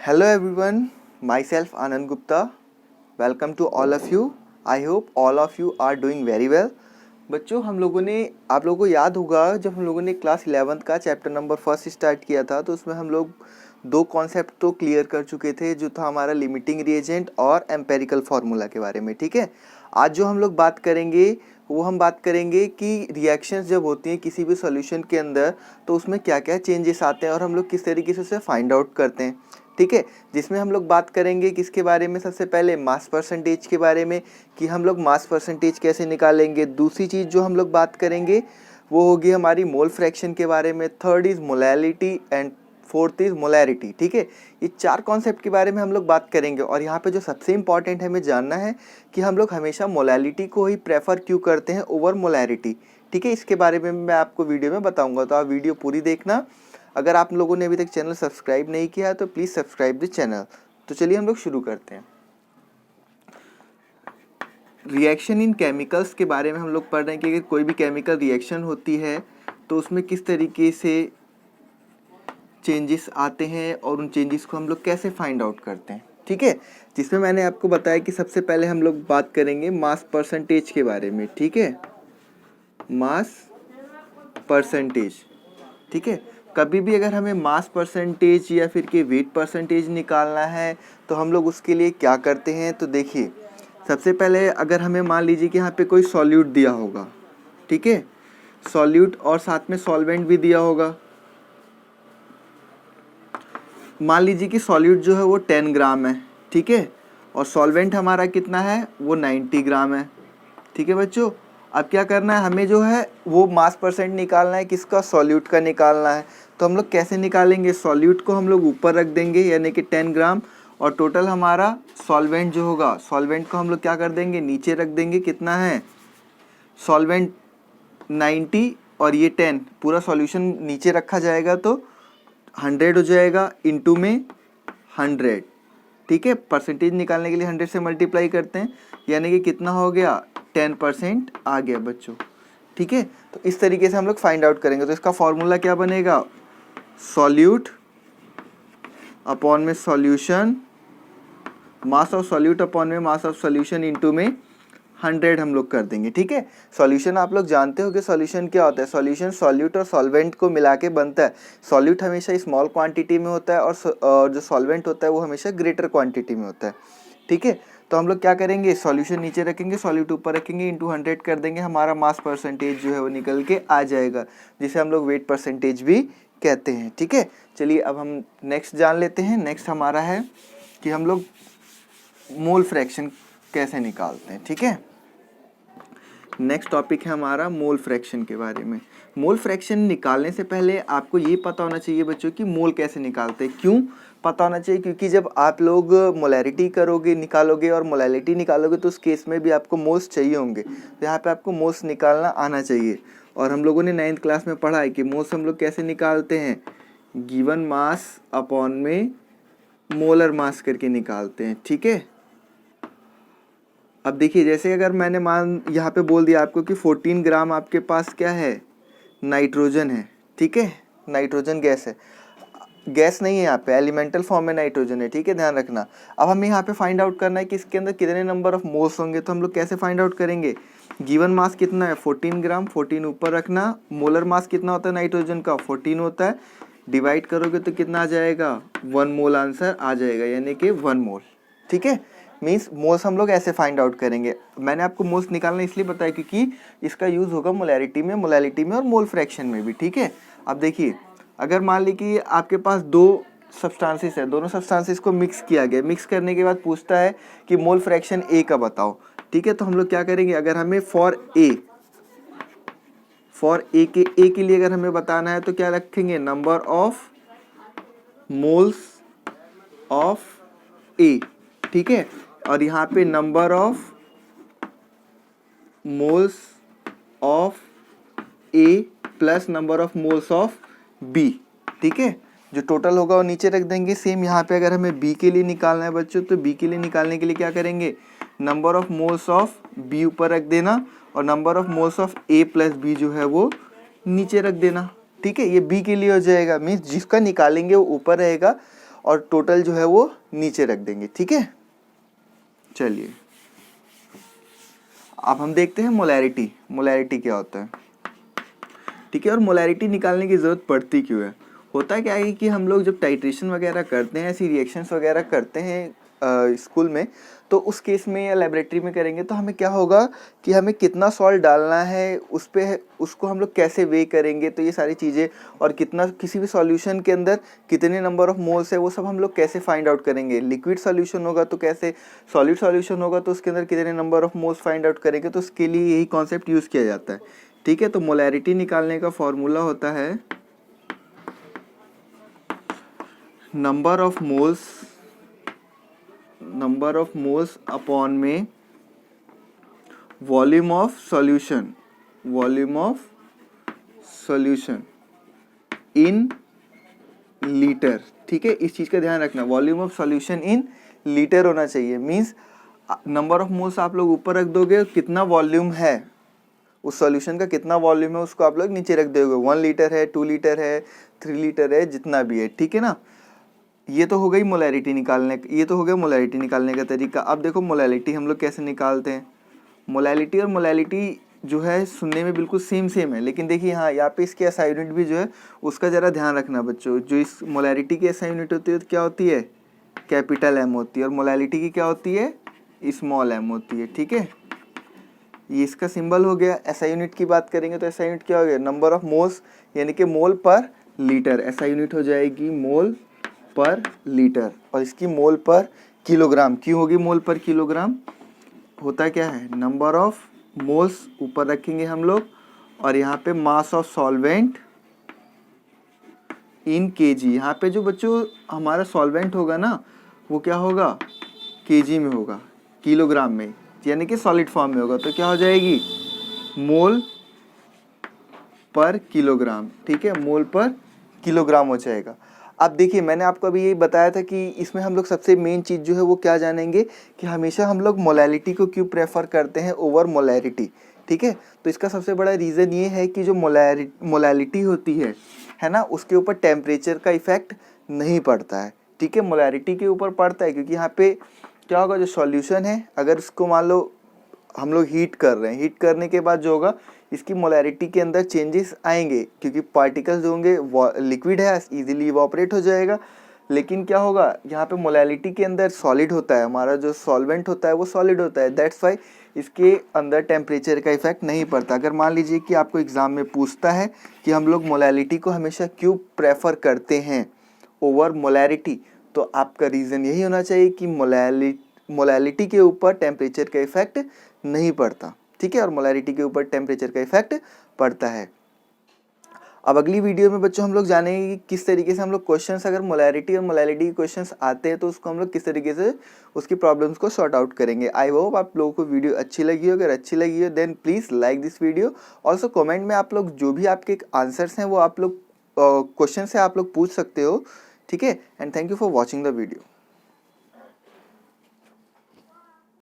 Hello everyone, myself Anand Gupta. Welcome to all of you. I hope all of you are doing very well. बच्चों आप लोगों को याद होगा जब हम लोगों ने क्लास 11th का चैप्टर नंबर 1 स्टार्ट किया था तो उसमें हम लोग दो कॉन्सेप्ट तो क्लियर कर चुके थे, जो था हमारा लिमिटिंग रिएजेंट और एम्पेरिकल फार्मूला के बारे में। ठीक है, आज जो हम लोग बात करेंगे वो हम बात करेंगे कि रिएक्शंस जब होती हैं किसी भी सॉल्यूशन के अंदर तो उसमें क्या क्या चेंजेस आते हैं और हम लोग किस तरीके से उसे फाइंड आउट करते हैं। ठीक है, जिसमें हम लोग बात करेंगे किसके बारे में, सबसे पहले मास परसेंटेज के बारे में कि हम लोग मास परसेंटेज कैसे निकालेंगे। दूसरी चीज़ जो हम लोग बात करेंगे वो होगी हमारी मोल फ्रैक्शन के बारे में। Third is molality and fourth is molarity. ठीक है, ये चार कॉन्सेप्ट के बारे में हम लोग बात करेंगे। और यहाँ पे जो सबसे इम्पॉर्टेंट हमें जानना है कि हम लोग हमेशा मोलैलिटी को ही प्रेफर क्यों करते हैं ओवर मोलैरिटी। ठीक है, इसके बारे में मैं आपको वीडियो में बताऊँगा, तो आप वीडियो पूरी देखना। अगर आप लोगों ने अभी तक चैनल सब्सक्राइब नहीं किया है तो प्लीज़ सब्सक्राइब द चैनल। तो चलिए हम लोग शुरू करते हैं। रिएक्शन इन केमिकल्स के बारे में हम लोग पढ़ रहे हैं कि अगर कोई भी केमिकल रिएक्शन होती है तो उसमें किस तरीके से चेंजेस आते हैं और उन चेंजेस को हम लोग कैसे फाइंड आउट करते हैं। ठीक है, जिसमें मैंने आपको बताया कि सबसे पहले हम लोग बात करेंगे मास परसेंटेज के बारे में। ठीक है, मास परसेंटेज। ठीक है, कभी भी अगर हमें मास परसेंटेज या फिर कि वेट परसेंटेज निकालना है तो हम लोग उसके लिए क्या करते हैं। तो देखिए, सबसे पहले अगर हमें मान लीजिए कि यहाँ पे कोई सॉल्यूट दिया होगा, ठीक है, सॉल्यूट और साथ में सॉल्वेंट भी दिया होगा। मान लीजिए कि सॉल्यूट जो है वो 10 ग्राम है, ठीक है, और सॉल्वेंट हमारा कितना है, वो 90 ग्राम है। ठीक है बच्चों, अब क्या करना है, हमें जो है वो मास परसेंट निकालना है, किसका, सॉल्यूट का निकालना है। तो हम लोग कैसे निकालेंगे, सॉल्यूट को हम लोग ऊपर रख देंगे यानी कि 10 ग्राम, और टोटल हमारा सॉल्वेंट जो होगा, सॉल्वेंट को हम लोग क्या कर देंगे, नीचे रख देंगे। कितना है, सॉल्वेंट 90 और ये 10, पूरा सॉल्यूशन नीचे रखा जाएगा तो 100 हो जाएगा, इंटू में 100। ठीक है, परसेंटेज निकालने के लिए 100 से मल्टीप्लाई करते हैं, यानी कि कितना हो गया, 10% आ गया बच्चों। ठीक है, तो इस तरीके से हम लोग फाइंड आउट करेंगे। तो इसका फॉर्मूला क्या बनेगा, सॉल्यूट अपॉन में solution, mass of solute upon में मास ऑफ सॉल्यूशन इंटू में 100 हम लोग कर देंगे। ठीक है, सॉल्यूशन आप लोग जानते हो कि सॉल्यूशन क्या होता है, सॉल्यूशन सॉल्यूट और सॉल्वेंट को मिला के बनता है। सॉल्यूट हमेशा स्मॉल क्वांटिटी में होता है और जो सॉल्वेंट होता है वो हमेशा ग्रेटर क्वांटिटी में होता है। ठीक है, तो हम लोग क्या करेंगे, सॉल्यूशन नीचे रखेंगे, सॉल्यूट ऊपर रखेंगे, इंटू 100 कर देंगे, हमारा मास परसेंटेज जो है वो निकल के आ जाएगा, जिसे हम लोग वेट परसेंटेज भी कहते हैं। ठीक है, चलिए अब हम नेक्स्ट जान लेते हैं। नेक्स्ट हमारा है कि हम लोग मोल फ्रैक्शन कैसे निकालते हैं। ठीक है, नेक्स्ट टॉपिक है हमारा मोल फ्रैक्शन के बारे में। मोल फ्रैक्शन निकालने से पहले आपको ये पता होना चाहिए बच्चों कि मोल कैसे निकालते हैं। क्यों पता होना चाहिए, क्योंकि जब आप लोग मोलैरिटी करोगे, निकालोगे और मोलैलिटी निकालोगे तो उस केस में भी आपको मोल्स चाहिए होंगे। तो यहाँ पे आपको मोल्स निकालना आना चाहिए। और हम लोगों ने 9th क्लास में पढ़ा है कि मोल्स हम लोग कैसे निकालते हैं, गिवन मास अपॉन में मोलर मास करके निकालते हैं। ठीक है, अब देखिए, जैसे अगर मैंने मान यहाँ पे बोल दिया आपको कि 14 ग्राम आपके पास क्या है, नाइट्रोजन है। ठीक है, नाइट्रोजन गैस है, गैस नहीं है यहाँ पे, एलिमेंटल फॉर्म में नाइट्रोजन है। ठीक है, ध्यान रखना। अब हमें यहाँ पे फाइंड आउट करना है कि इसके अंदर कितने नंबर ऑफ मोल्स होंगे। तो हम लोग कैसे फाइंड आउट करेंगे, गिवन मास कितना है, 14 ग्राम, 14 ऊपर रखना, मोलर मास कितना होता है नाइट्रोजन का, 14 होता है, डिवाइड करोगे तो कितना आ जाएगा, 1 मोल आंसर आ जाएगा, यानी कि 1 मोल। ठीक है, मीन्स मोल्स हम लोग ऐसे फाइंड आउट करेंगे। मैंने आपको मोल्स निकालना इसलिए बताया क्योंकि इसका यूज़ होगा मोलैरिटी में, मोलैलिटी में और मोल फ्रैक्शन में भी। ठीक है, अब देखिए, अगर मान ली कि आपके पास दो सब्सटेंसेस है, दोनों सब्सटेंसेस को मिक्स किया गया, मिक्स करने के बाद पूछता है कि मोल फ्रैक्शन ए का बताओ। ठीक है, तो हम लोग क्या करेंगे, अगर हमें फॉर ए के लिए अगर हमें बताना है तो क्या रखेंगे, number of moles of A. ठीक है, और यहाँ पे number of moles of A plus number of moles of B. ठीक है, जो टोटल होगा वो नीचे रख देंगे। सेम यहाँ पे अगर हमें बी के लिए निकालना है बच्चों, तो बी के लिए निकालने के लिए क्या करेंगे, number of moles of B ऊपर रख देना और number of moles of A plus B जो है वो नीचे रख देना। ठीक है, ये बी के लिए हो जाएगा, मीन्स जिसका निकालेंगे वो ऊपर रहेगा और टोटल जो है वो नीचे रख देंगे, ठीक है। चलिए अब हम देखते हैं मोलैरिटी। मोलैरिटी क्या होता है, ठीक है। और मोलैरिटी निकालने की ज़रूरत पड़ती क्यों है? होता क्या है कि हम लोग जब टाइट्रेशन वगैरह करते हैं, ऐसी रिएक्शंस वगैरह करते हैं स्कूल में, तो उस केस में या लेबोरेटरी में करेंगे तो हमें क्या होगा कि हमें कितना सॉल्ट डालना है उस पे, उसको हम लोग कैसे वे करेंगे, तो ये सारी चीज़ें, और कितना किसी भी सॉल्यूशन के अंदर कितने नंबर ऑफ मोल्स है वो सब हम लोग कैसे फाइंड आउट करेंगे। लिक्विड सॉल्यूशन होगा तो कैसे, सॉलिड सॉल्यूशन होगा तो उसके अंदर कितने number of moles find out करेंगे, तो उसके लिए यही कॉन्सेप्ट यूज़ किया जाता है, ठीक है। तो मोलैरिटी निकालने का फॉर्मूला होता है नंबर ऑफ मोल्स अपॉन में volume of solution in litre, ठीक है। इस चीज़ का ध्यान रखना, volume of solution in litre होना चाहिए। मींस नंबर ऑफ मोल्स आप लोग ऊपर रख दोगे, कितना वॉल्यूम है उस सॉल्यूशन का, कितना वॉल्यूम है उसको आप लोग नीचे रख दोगे। 1 लीटर है, 2 लीटर है, 3 लीटर है, जितना भी है, ठीक है ना। ये तो हो गई मोलैरिटी निकालने, ये तो हो गया मोलैरिटी निकालने का तरीका। अब देखो मोलैलिटी हम लोग कैसे निकालते हैं। मोलैलिटी और मोलैलिटी जो है सुनने में बिल्कुल सेम है, लेकिन देखिए यहाँ पे इसकी एसआई यूनिट भी जो है उसका ज़रा ध्यान रखना बच्चों। जो इस मोलैरिटी की एसआई यूनिट होती है तो क्या होती है, कैपिटल एम होती है, और मोलैलिटी की क्या होती है, स्मॉल एम होती है, ठीक है। ये इसका सिंबल हो गया। एसआई यूनिट की बात करेंगे तो एसआई यूनिट क्या हो गया, नंबर ऑफ मोल्स, यानी कि मोल पर लीटर। एसआई यूनिट हो जाएगी मोल पर लीटर, और इसकी मोल पर किलोग्राम। क्यों होगी मोल पर किलोग्राम? होता क्या है, नंबर ऑफ मोल्स ऊपर रखेंगे हम लोग, और यहाँ पे mass of solvent in KG. यहाँ पे जो बच्चों हमारा सॉल्वेंट होगा ना वो क्या होगा, केजी में होगा, किलोग्राम में, यानी कि सॉलिड फॉर्म में होगा। तो क्या हो जाएगी, मोल पर किलोग्राम, ठीक है, मोल पर किलोग्राम हो जाएगा। अब देखिए मैंने आपको अभी यही बताया था कि इसमें हम लोग सबसे मेन चीज़ जो है वो क्या जानेंगे कि हमेशा हम लोग मोलैलिटी को क्यों प्रेफर करते हैं ओवर मोलैरिटी, ठीक है। तो इसका सबसे बड़ा रीज़न ये है कि जो मोलैलिटी होती है ना, उसके ऊपर टेम्परेचर का इफेक्ट नहीं पड़ता है, ठीक है। मोलैरिटी के ऊपर पड़ता है, क्योंकि यहाँ पे क्या होगा, जो सॉल्यूशन है अगर इसको मान लो हम लोग हीट कर रहे हैं, हीट करने के बाद जो होगा इसकी मोलैरिटी के अंदर चेंजेस आएंगे, क्योंकि पार्टिकल्स जो होंगे लिक्विड है, इजीली इवापोरेट हो जाएगा। लेकिन क्या होगा, यहाँ पे मोलैलिटी के अंदर सॉलिड होता है, हमारा जो सॉल्वेंट होता है वो सॉलिड होता है, दैट्स वाई इसके अंदर टेम्परेचर का इफेक्ट नहीं पड़ता। अगर मान लीजिए कि आपको एग्जाम में पूछता है कि हम लोग मोलैलिटी को हमेशा क्यों प्रेफर करते हैं ओवर मोलैरिटी, तो आपका रीज़न यही होना चाहिए कि मोलैलिटी के ऊपर टेम्परेचर का इफेक्ट नहीं पड़ता, ठीक है, और मोलैरिटी के ऊपर टेम्परेचर का इफेक्ट पड़ता है। अब अगली वीडियो में बच्चों हम लोग जानेंगे कि किस तरीके से हम लोग क्वेश्चंस, अगर मोलैरिटी और मोलैलिटी के क्वेश्चंस आते हैं तो उसको हम लोग किस तरीके से उसकी प्रॉब्लम्स को सॉर्ट आउट करेंगे। आई होप आप लोगों को वीडियो अच्छी लगी हो। अगर अच्छी लगी हो then please like this video. Also comment में आप लोग जो भी आपके आंसर्स हैं वो आप लोग क्वेश्चन से आप लोग पूछ सकते हो, ठीक है। And thank you for watching the video.